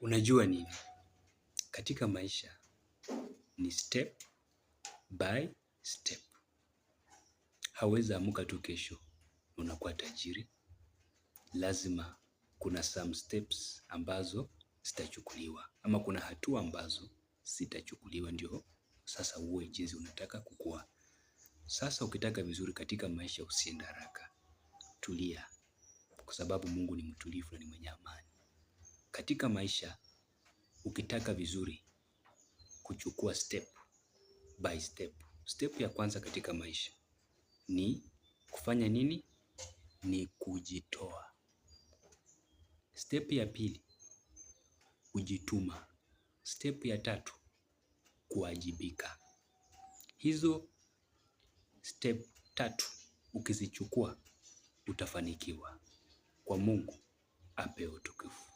Unajua nini? Katika maisha ni step by step. Hauwezi amka tu kesho unakuwa tajiri. Lazima kuna some steps ambazo zitachukuliwa, ama kuna hatua ambazo zitachukuliwa ndio sasa uwe jinsi unataka kukua. Sasa ukitaka vizuri katika maisha usiende haraka. Tulia, kwa sababu Mungu ni mtulivu na ni mwenye amani. Katika maisha ukitaka vizuri kuchukua step by step. Step ya kwanza katika maisha ni kufanya nini? Ni kujitoa. Step ya pili, kujituma. Step ya tatu, kuwajibika. Hizo step tatu ukizichukua utafanikiwa. Kwa Mungu apewe utukufu.